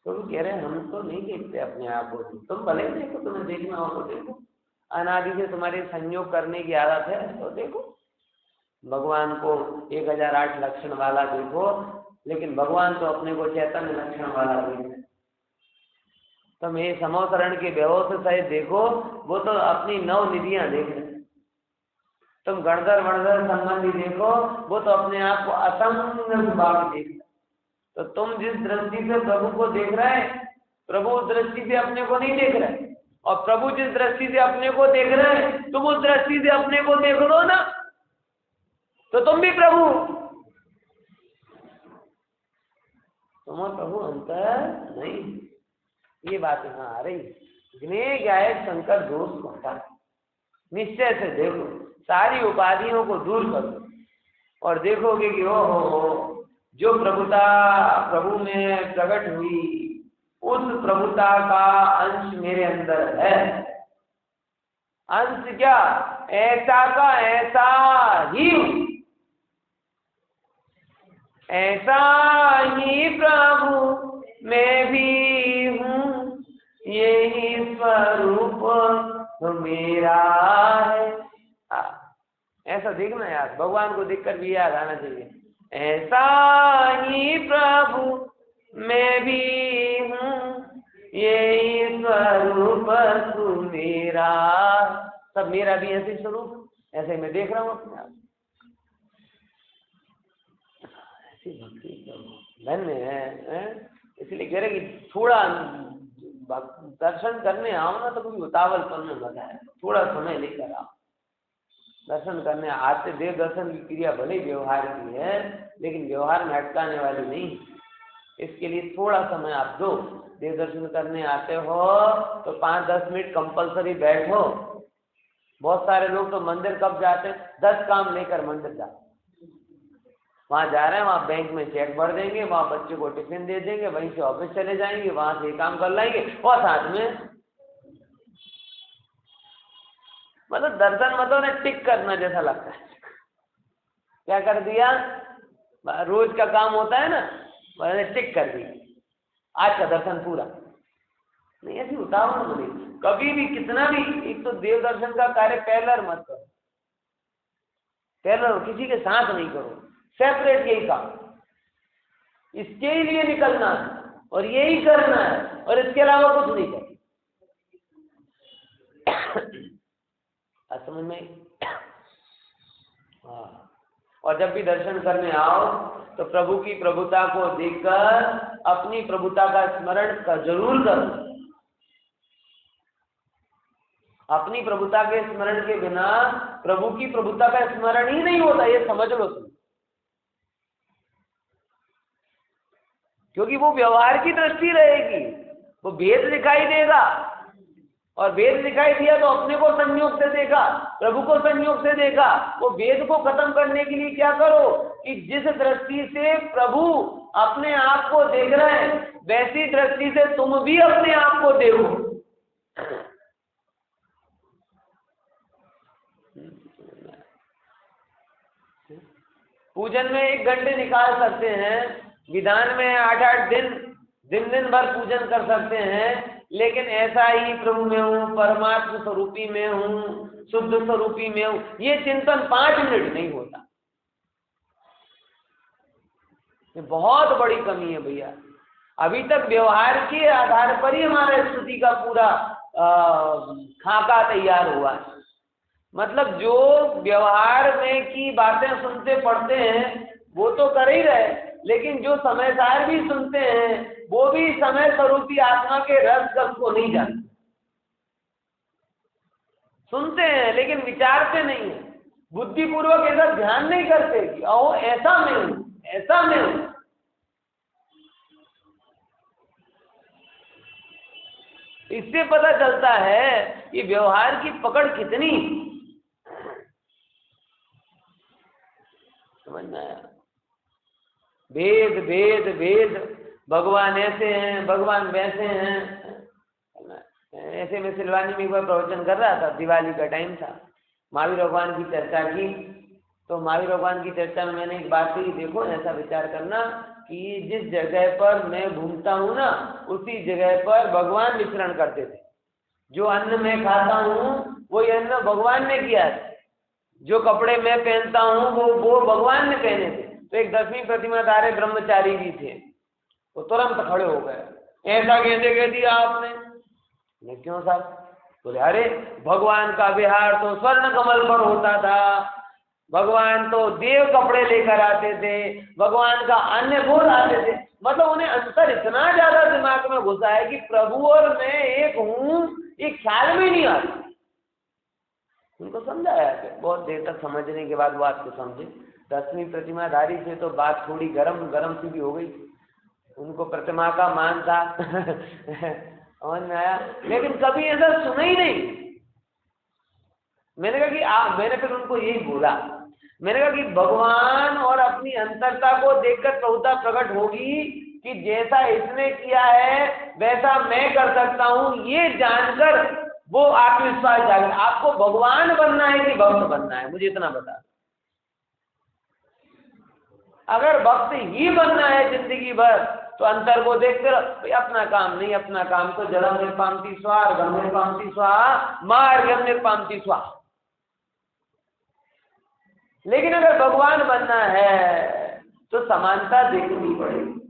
तुम कह रहे हम तो नहीं देखते अपने आप को। तुम भले देखो, तुम्हें देखना हो तो देखो, अनादि से तुम्हारे संयोग करने की आदत है तो देखो। भगवान को 1008 लक्षण वाला देखो, लेकिन भगवान तो अपने को चैतन्य लक्षण वाला देखो। तुम ये समोसरण के वैभव से सहित देखो, वो तो अपनी 9 निधियां देख रहे। तुम गणधर वणधर संबंधी देखो, वो तो अपने आप को असंग भाव देख रहे। तो तुम जिस दृष्टि से प्रभु को देख रहे हैं, प्रभु उस दृष्टि से अपने को नहीं देख रहे, और प्रभु जिस दृष्टि से अपने को देख रहे हैं, तुम उस दृष्टि से अपने को देख लो ना, तो तुम भी प्रभु, तुम और प्रभु अंतर नहीं। ये बात यहाँ आ रही। ज्ञेय गायक शंकर दोष को हटा, निश्चय से देखो, सारी उपाधियों को दूर करो और देखोगे कि हो जो प्रभुता प्रभु में प्रकट हुई, उस प्रभुता का अंश मेरे अंदर है। अंश क्या? ऐसा का ऐसा ही, ऐसा ही प्रभु मैं भी हूँ, यही स्वरूप मेरा है। ऐसा देखना यार, भगवान को देखकर भी याद आना चाहिए, ऐसा ही प्रभु मैं भी हूँ, यही स्वरूप तू मेरा। सब मेरा भी ऐसे स्वरूप, ऐसे मैं देख रहा हूँ अपने आप। ऐसी भक्ति धन्य है। इसलिए कह रहे कि थोड़ा दर्शन करने आओ ना, तो कोई उतावल करने मजा है, थोड़ा समय लेकर आओ। दर्शन करने आते, देव दर्शन की क्रिया भले व्यवहार की है, लेकिन व्यवहार में अटकाने वाली नहीं। इसके लिए थोड़ा समय आप दो। देव दर्शन करने आते हो तो 5-10 मिनट कंपलसरी बैठो। बहुत सारे लोग तो मंदिर कब जाते हैं? 10 काम लेकर मंदिर जाते, वहां जा रहे हैं, वहां बैंक में चेक भर देंगे, वहां बच्चे को टिफिन दे देंगे, वहीं से ऑफिस चले जाएंगे, वहां से काम कर लाएंगे, और साथ में मतलब दर्शन मतलब ने टिक करना जैसा लगता है। क्या कर दिया? रोज का काम होता है ना, मैंने टिक कर दी, आज का दर्शन पूरा। नहीं, ऐसी उतावल नहीं कभी भी, कितना भी। एक तो देव दर्शन का कार्य पैरेलल मत करो, पैरेलल किसी के साथ नहीं करो, सेपरेट यही काम, इसके ही लिए निकलना है और यही करना है, और इसके अलावा कुछ नहीं करना। समझ में? हाँ। और जब भी दर्शन करने आओ तो प्रभु की प्रभुता को देखकर अपनी प्रभुता का स्मरण जरूर करो। अपनी प्रभुता के स्मरण के बिना प्रभु की प्रभुता का स्मरण ही नहीं होता, ये समझ लो तुम। क्योंकि वो व्यवहार की दृष्टि रहेगी, वो भेद दिखाई देगा, और भेद दिखाई दिया तो अपने को संयोग से देखा, प्रभु को संयोग से देखा। वो भेद को खत्म करने के लिए क्या करो कि जिस दृष्टि से प्रभु अपने आप को देख रहे हैं, वैसी दृष्टि से तुम भी अपने आप को देखो। पूजन में 1 घंटे निकाल सकते हैं, विधान में 8-8 दिन दिन दिन भर पूजन कर सकते हैं, लेकिन ऐसा ही प्रभु में हूँ, परमात्मा स्वरूपी में हूँ, शुद्ध स्वरूपी में हूँ, ये चिंतन 5 मिनट नहीं होता। ये बहुत बड़ी कमी है भैया। अभी तक व्यवहार के आधार पर ही हमारे स्तुति का पूरा खाका तैयार हुआ है। मतलब जो व्यवहार में की बातें सुनते पढ़ते हैं वो तो कर ही रहे, लेकिन जो समय सार भी सुनते हैं वो भी समय स्वरूपी आत्मा के रस को नहीं जानते। सुनते हैं लेकिन विचारते नहीं है, बुद्धिपूर्वक ऐसा ध्यान नहीं करते कि ओ ऐसा मैं हूं, ऐसा मैं हूं। इससे पता चलता है कि व्यवहार की पकड़ कितनी, समझ में आया? भेद भेद भेद, भगवान ऐसे हैं, भगवान वैसे हैं। ऐसे में सिलवानी में एक बार प्रवचन कर रहा था, दिवाली का टाइम था, महावीर भगवान की चर्चा की। तो महावीर भगवान की चर्चा में मैंने एक बात कही, देखो ऐसा विचार करना कि जिस जगह पर मैं घूमता हूँ ना, उसी जगह पर भगवान विचरण करते थे। जो अन्न मैं खाता हूँ वही अन्न भगवान ने किया है, जो कपड़े मैं पहनता हूँ वो भगवान ने पहने थे। तो एक 10वीं प्रतिमा धारे ब्रह्मचारी जी थे, वो तुरंत खड़े हो गए, ऐसा कैसे कह दिया आपने? मैं क्यों साहब? बोले अरे भगवान का विहार तो स्वर्ण कमल पर होता था, भगवान तो देव कपड़े लेकर आते थे, भगवान का अन्य भोग आते थे। मतलब उन्हें अंतर इतना ज्यादा दिमाग में घुसा है कि प्रभु और मैं एक हूँ, ये ख्याल में नहीं आता। उनको समझाया कि बहुत देर तक समझने के बाद बात को समझे। 10वीं प्रतिमाधारी से तो बात थोड़ी गरम गरम सी भी हो गई, उनको प्रतिमा का मान था समझ में आया, लेकिन कभी ऐसा सुना ही नहीं। मैंने कहा कि मैंने फिर उनको यही बोला, मैंने कहा कि भगवान और अपनी अंतरता को देखकर प्रभुता प्रकट होगी कि जैसा इसने किया है वैसा मैं कर सकता हूं, ये जानकर वो आत्मविश्वास जागर। आपको भगवान बनना है कि भक्त बनना है, मुझे इतना बता। अगर भक्त ही बनना है जिंदगी भर तो अंतर को देखते रहो, अपना काम नहीं, अपना काम तो जलम निर्पामती स्वाहा, गम निर्पामती स्वाहा, मार्गम निर्पामती स्वाहा। लेकिन अगर भगवान बनना है तो समानता देखनी पड़ेगी,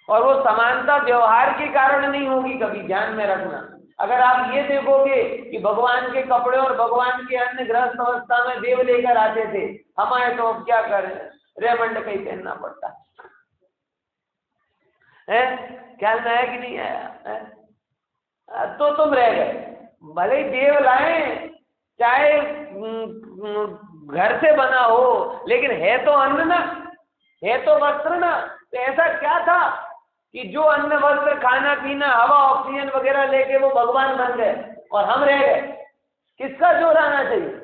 और वो समानता व्यवहार के कारण नहीं होगी, कभी ध्यान में रखना। अगर आप ये देखोगे कि भगवान के कपड़े और भगवान के अन्य गृहस्थ अवस्था में देव लेकर आते थे, हमारे तो अब क्या करें, रेमंड कहीं पहनना पड़ता है। ख्याल में आया कि नहीं आया? तो तुम रह गए, भले ही देव लाए, चाहे घर से बना हो, लेकिन है तो अन्न ना, है तो वस्त्र ना। तो ऐसा क्या था कि जो अन्न वस्त्र खाना पीना हवा ऑक्सीजन वगैरह लेके वो भगवान बन गए और हम रह गए? किसका जोर आना चाहिए?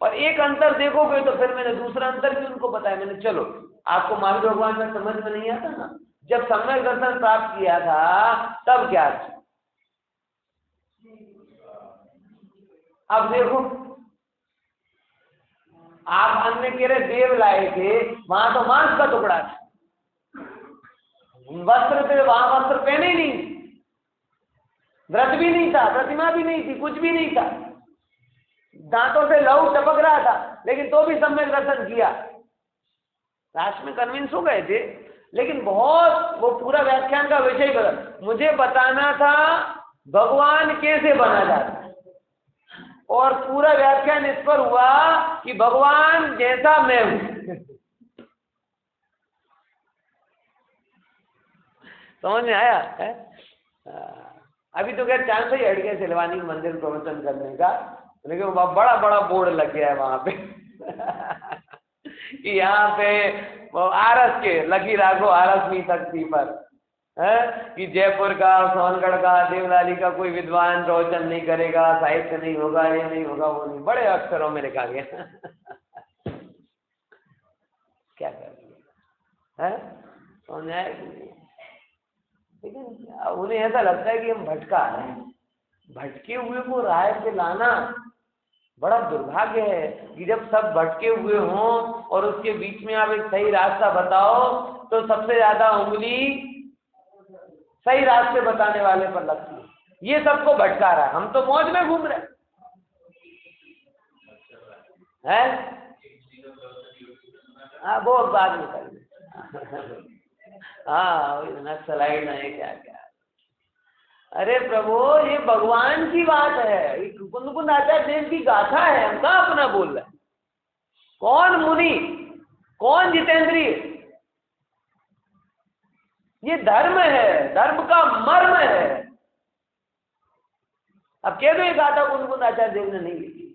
और एक अंतर देखोगे तो फिर मैंने दूसरा अंतर भी उनको बताया। मैंने चलो आपको महावीर भगवान में समझ में नहीं आता ना, जब सम्यक दर्शन प्राप्त किया था तब क्या था। अब देखो आप अन्य के रहे देव लाए थे, वहां तो मांस का टुकड़ा था, वस्त्र थे वहां वस्त्र पहने ही नहीं, व्रत भी नहीं था, प्रतिमा भी नहीं थी, कुछ भी नहीं था, दांतों से लहू टपक रहा था, लेकिन तो भी सम्यक दर्शन किया। लास्ट में कन्विंस हो गए थे, लेकिन बहुत वो पूरा व्याख्यान का विषय बदल। मुझे बताना था भगवान कैसे बना जाता, और पूरा व्याख्यान इस पर हुआ कि भगवान जैसा मैं हूं। समझ में आया है? अभी तो क्या चांस ही हट गया सिलवानी मंदिर प्रवचन करने का, लेकिन बड़ा बड़ा बोर्ड लग गया है वहां पे कि यहाँ पे आरस के लकी राघो आरस नहीं सकती पर है कि जयपुर का, सोनगढ़ का, देवलाली का कोई विद्वान प्रवचन नहीं करेगा, साहित्य नहीं होगा, ये नहीं होगा, वो नहीं, बड़े अक्षरों में लिखा गया क्या कर दिया है, समझ आया कि नहीं? लेकिन उन्हें ऐसा लगता है कि हम भटका रहे हैं, भटके हुए को राह पे लाना बड़ा दुर्भाग्य है कि जब सब भटके हुए हों और उसके बीच में आप एक सही रास्ता बताओ तो सबसे ज्यादा उंगली सही रास्ते बताने वाले पर लगती है। ये सबको भटका रहा है, हम तो मौज में घूम रहे हैं। हाँ वो बाद में करेंगे। हाँ नक्सलाइट नहीं क्या क्या। अरे प्रभु ये भगवान की बात है, कुंद आचार्य देव की गाथा है, हम कहाँ अपना बोल रहे हैं। कौन मुनि, कौन जितेंद्रिय, ये धर्म है, धर्म का मर्म है। अब कह दो ये गाथा कुंद आचार्य देव ने नहीं लिखी,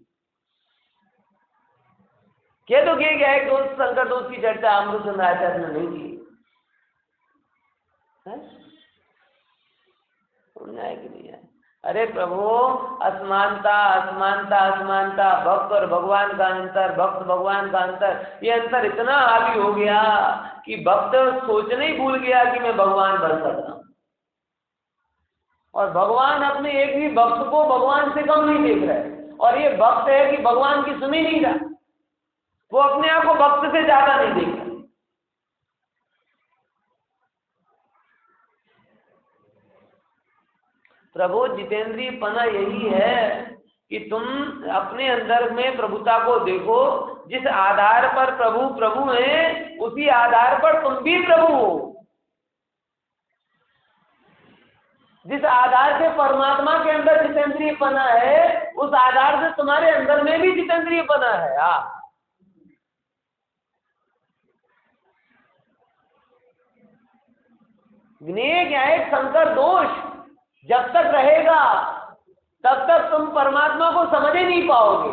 कह दो कि एक दोस्त शंकर दोस्त की चर्चा अमृतचंद्र आचार्य ने नहीं की है? है कि नहीं है? अरे प्रभु असमानता असमानता असमानता, भक्त और भगवान का अंतर, भक्त भगवान का अंतर, ये अंतर इतना हावी हो गया कि भक्त सोचने ही भूल गया कि मैं भगवान बन सकता हूं। और भगवान अपने एक भी भक्त को भगवान से कम नहीं देख रहे, और ये भक्त है कि भगवान की सुन ही नहीं रहा, वो अपने आप को भक्त से ज्यादा नहीं देख रहा। प्रभु जितेंद्रिय पना यही है कि तुम अपने अंदर में प्रभुता को देखो, जिस आधार पर प्रभु प्रभु है उसी आधार पर तुम भी प्रभु हो। जिस आधार से परमात्मा के अंदर जितेंद्रिय पना है उस आधार से तुम्हारे अंदर में भी जितेंद्रिय पना है। हाँ ज्ञेय क्या है? संकर दोष जब तक रहेगा तब तक तुम परमात्मा को समझ ही नहीं पाओगे,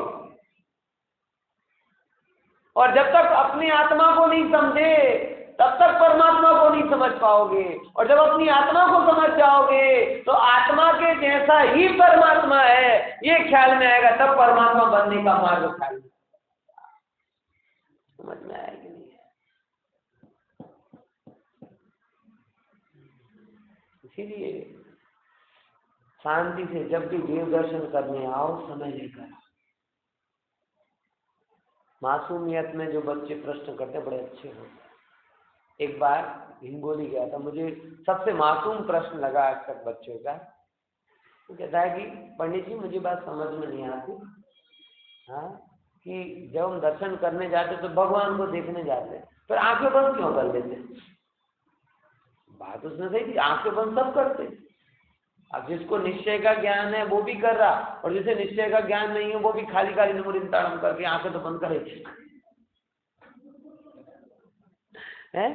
और जब तक अपनी आत्मा को नहीं समझे तब तक परमात्मा को नहीं समझ पाओगे, और जब अपनी आत्मा को समझ जाओगे तो आत्मा के जैसा ही परमात्मा है ये ख्याल में आएगा, तब परमात्मा बनने का मार्ग ख्याल समझ में आएगी। नहीं इसीलिए शांति से जब भी देव दर्शन करने आओ समय लेकर। मासूमियत में जो बच्चे प्रश्न करते बड़े अच्छे होते। एक बार हिंगोली गया था, मुझे सबसे मासूम प्रश्न लगा आज तक बच्चों का। वो कहता है कि पंडित जी मुझे बात समझ में नहीं आती, हाँ कि जब हम दर्शन करने जाते तो भगवान को देखने जाते फिर आंखें बंद क्यों कर लेते? बात उसने सही थी, आंखें बंद सब करते। अब जिसको निश्चय का ज्ञान है वो भी कर रहा, और जिसे निश्चय का ज्ञान नहीं है वो भी खाली खाली निमुरिंताड़म करके आंखें तो बंद करे है।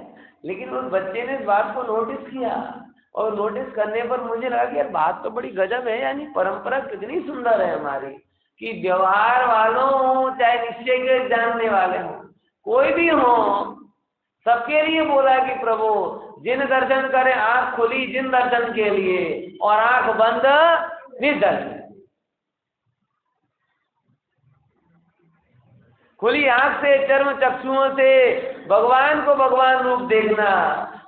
लेकिन उस बच्चे ने इस बात को नोटिस किया, और नोटिस करने पर मुझे लगा कि यार बात तो बड़ी गजब है, यानी परंपरा कितनी सुंदर है हमारी कि व्यवहार वालों हो चाहे निश्चय के जानने वाले हो, कोई भी हो, सबके लिए बोला कि प्रभु जिन दर्शन करे आंख खुली जिन दर्शन के लिए, और आंख बंद निर्दर्शन। खुली आंख से चर्म चक्षुओं से भगवान को भगवान रूप देखना,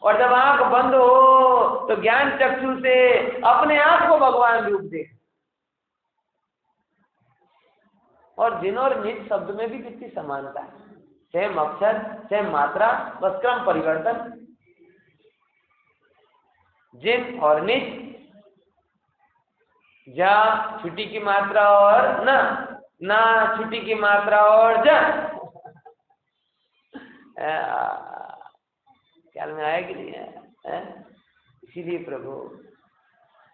और जब आंख बंद हो तो ज्ञान चक्षु से अपने आप को भगवान रूप देखना। और जिन और निज शब्द में भी कितनी समानता है, सेम अक्षर सेम मात्रा बस क्रम परिवर्तन। जिन और निज, जा छुट्टी की मात्रा और ना छुट्टी की मात्रा और जा। ख्याल में आया कि नहीं है? इसीलिए प्रभु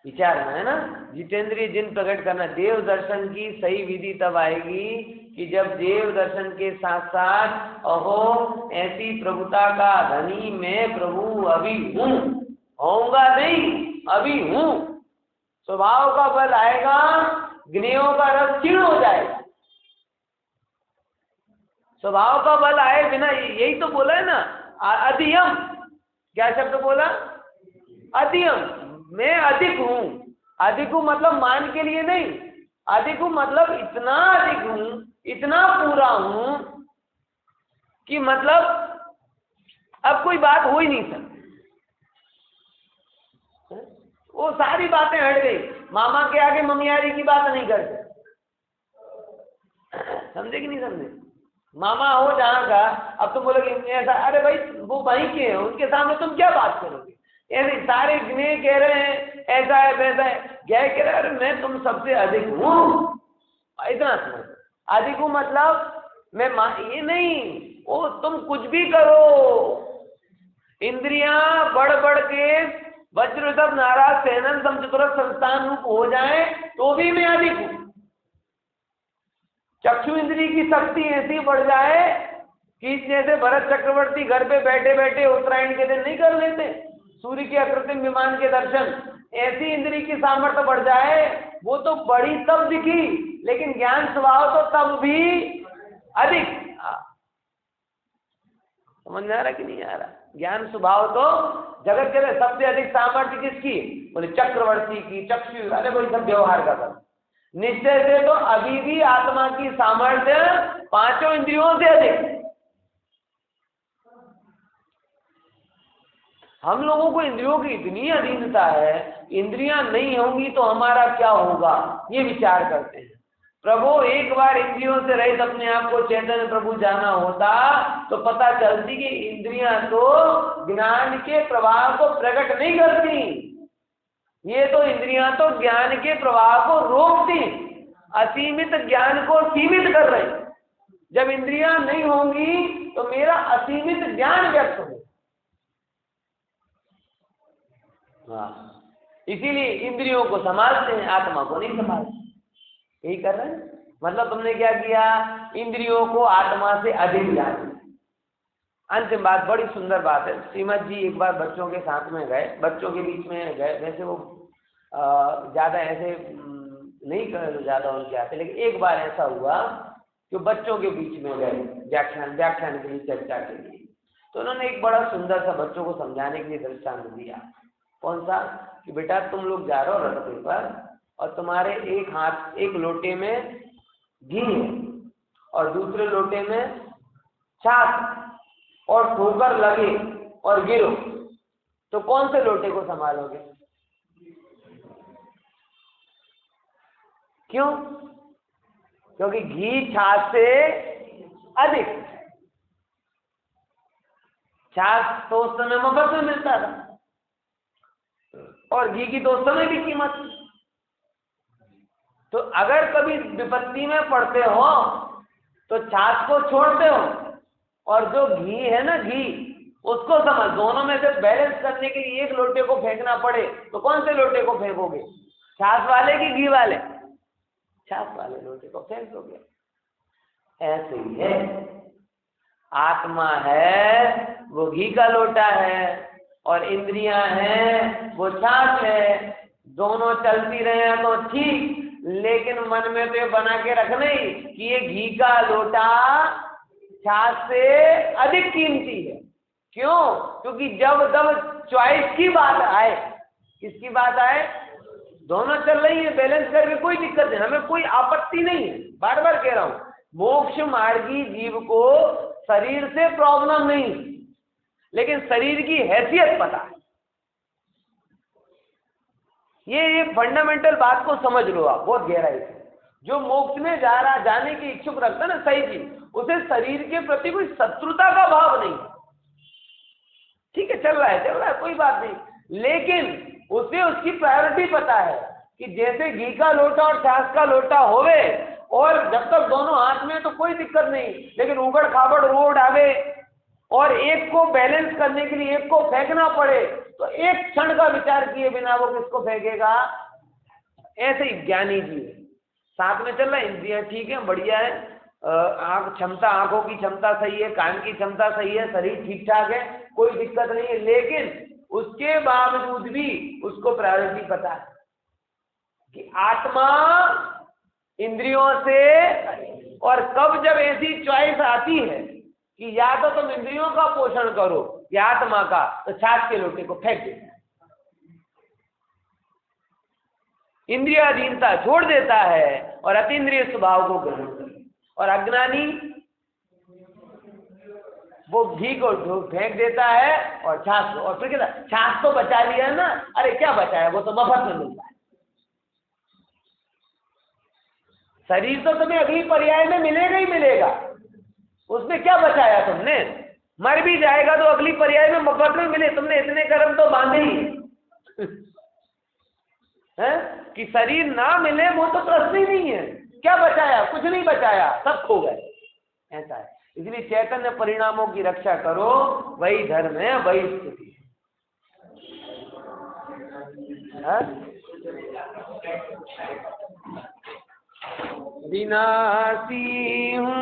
विचार में है ना, जितेंद्रिय जिन प्रकट करना। देव दर्शन की सही विधि तब आएगी कि जब देव दर्शन के साथ साथ अहो ऐसी प्रभुता का धनी मैं प्रभु अभी हूँ, होऊंगा नहीं अभी हूँ। स्वभाव का बल आएगा, ज्ञेयों का रस क्षीण हो जाएगा। स्वभाव का बल आए बिना, यही तो बोला है ना, अधियम। क्या शब्द बोला? अधियम। मैं अधिक हूं। अधिक हूं मतलब मान के लिए नहीं, अधिक हूं मतलब इतना अधिक हूं, इतना पूरा हूं कि मतलब अब कोई बात हो ही नहीं सकती। वो सारी बातें हट गई, मामा के आगे ममियारी की बात नहीं करते, समझे कि नहीं समझे? मामा हो जहाँ का, अब तुम बोलोगे ऐसा, अरे भाई वो वहीं के हैं, उनके सामने तुम क्या बात करोगे? ऐसे सारे गिने कह रहे हैं ऐसा है वैसा है, क्या कह रहे हैं, अरे मैं तुम सबसे अधिक हूँ, इतना समझ। अधिक हूँ मतलब मैं ये नहीं, वो तुम कुछ भी करो, इंद्रियां बढ़ बढ़ के वज्र सब नाराज सेनन समचतुरक संस्थान रूप हो जाए तो भी मैं अधिक हूँ। चक्षु इंद्री की शक्ति ऐसी बढ़ जाए कि जैसे भरत चक्रवर्ती घर पे बैठे बैठे उत्तरायण के दिन नहीं कर लेते सूर्य के अकृत्रिम विमान के दर्शन, ऐसी इंद्री की सामर्थ्य बढ़ जाए, वो तो बड़ी तब दिखी लेकिन ज्ञान स्वभाव तो तब भी अधिक। समझ में आ रहा कि नहीं आ रहा? ज्ञान स्वभाव तो जगत के सबसे अधिक सामर्थ्य किसकी? बोले चक्रवर्ती की, चक्षु, अरे वही सब व्यवहार का सब निश्चय से तो अभी भी आत्मा की सामर्थ्य पांचों इंद्रियों से अधिक। हम लोगों को इंद्रियों की इतनी अधीनता है, इंद्रियां नहीं होंगी तो हमारा क्या होगा, ये विचार करते हैं। प्रभु एक बार इंद्रियों से रहित अपने आप को चैतन्य प्रभु जाना होता तो पता चलती कि इंद्रियां तो ज्ञान के प्रवाह को प्रकट नहीं करती, ये तो इंद्रियां तो ज्ञान के प्रवाह को रोकती, असीमित ज्ञान को सीमित कर रही। जब इंद्रियां नहीं होंगी तो मेरा असीमित ज्ञान व्यक्त हो। इसीलिए इंद्रियों को संभालते हैं, आत्मा को नहीं संभालते। यही कर रहे हैं। मतलब तुमने क्या किया, इंद्रियों को आत्मा से अधिक जाना। अंतिम बात, बड़ी सुंदर बात है। श्रीमद जी एक बार बच्चों के साथ में गए, बच्चों के बीच में गए, वैसे वो ज्यादा ऐसे नहीं कर ज्यादा उनके आते, लेकिन एक बार ऐसा हुआ कि बच्चों के बीच में गए व्याख्यान के लिए, चर्चा के लिए। तो उन्होंने एक बड़ा सुंदर सा बच्चों को समझाने के लिए दृष्टांत दिया। कौन सा? कि बेटा तुम लोग जा रहे हो रास्ते पर और तुम्हारे एक लोटे में घी है और दूसरे लोटे में छाछ और ठोकर लगे और गिरो, तो कौन से लोटे को संभालोगे? क्यों? क्योंकि घी छाछ से अधिक। छाछ तो उस समय मुफ्त में मिलता था और घी की तो उस समय की कीमत। तो अगर कभी विपत्ति में पड़ते हो तो छाछ को छोड़ते हो और जो घी है ना, घी उसको समझ। दोनों में से बैलेंस करने के लिए एक लोटे को फेंकना पड़े तो कौन से लोटे को फेंकोगे? छाछ वाले की घी वाले? छाछ वाले लोटे को फेंक दोगे। ऐसे ही है, आत्मा है वो घी का लोटा है और इंद्रियां हैं वो छाछ है। दोनों चलती रहे तो ठीक, लेकिन मन में तो ये बना के रखना ही कि ये घी का लोटा छाछ से अधिक कीमती है। क्यों? क्योंकि जब चॉइस की बात आए, किसकी बात आए, दोनों चल रही है बैलेंस करके, कोई दिक्कत नहीं, हमें कोई आपत्ति नहीं है। बार बार कह रहा हूं, मोक्ष मार्गी जीव को शरीर से प्रॉब्लम नहीं, लेकिन शरीर की हैसियत पता है। ये फंडामेंटल बात को समझ लो आप बहुत गहराई से। जो मोक्ष में जाने की इच्छुक रखता है ना सही जी, उसे शरीर के प्रति कोई शत्रुता का भाव नहीं। ठीक है, चल रहा है कोई बात नहीं, लेकिन उसे उसकी प्रायोरिटी पता है कि जैसे घी का लोटा और छाछ का लोटा होवे, और जब तक दोनों हाथ में तो कोई दिक्कत नहीं, लेकिन उगड़ खाबड़ रोड आवे और एक को बैलेंस करने के लिए एक को फेंकना पड़े तो एक क्षण का विचार किए बिना वो किसको फेंकेगा? ऐसे ही ज्ञानी जी है, साथ में चल रहा है, इंद्रियां ठीक है, बढ़िया है, आंखों की क्षमता सही है, कान की क्षमता सही है, शरीर ठीक ठाक है, कोई दिक्कत नहीं है, लेकिन उसके बावजूद भी उसको प्रायोरिटी पता है कि आत्मा इंद्रियों से। और कब जब ऐसी चॉइस आती है कि या तो तुम इंद्रियों का पोषण करो या आत्मा का, तो छाछ के लोटे को फेंक देता है, इंद्रियाधीनता छोड़ देता है और अतीन्द्रिय स्वभाव को ग्रहण करता है। और अज्ञानी वो घी को फेंक देता है और छाछ को, और फिर कहता है छाछ तो बचा लिया ना, अरे क्या बचाया, वो तो मफत में मिलता है। शरीर तो तुम्हें अगली पर्याय में मिलेगा ही मिलेगा, उसमें क्या बचाया तुमने? मर भी जाएगा तो अगली पर्याय में मफत में मिले, तुमने इतने कर्म तो बांधे ही हैं कि शरीर ना मिले, वो तो प्रश्न ही नहीं है। क्या बचाया? कुछ नहीं बचाया, सब खो गए। ऐसा है, इसलिए चैतन्य परिणामों की रक्षा करो, वही धर्म है, वही स्थिति है। विनाशी हूँ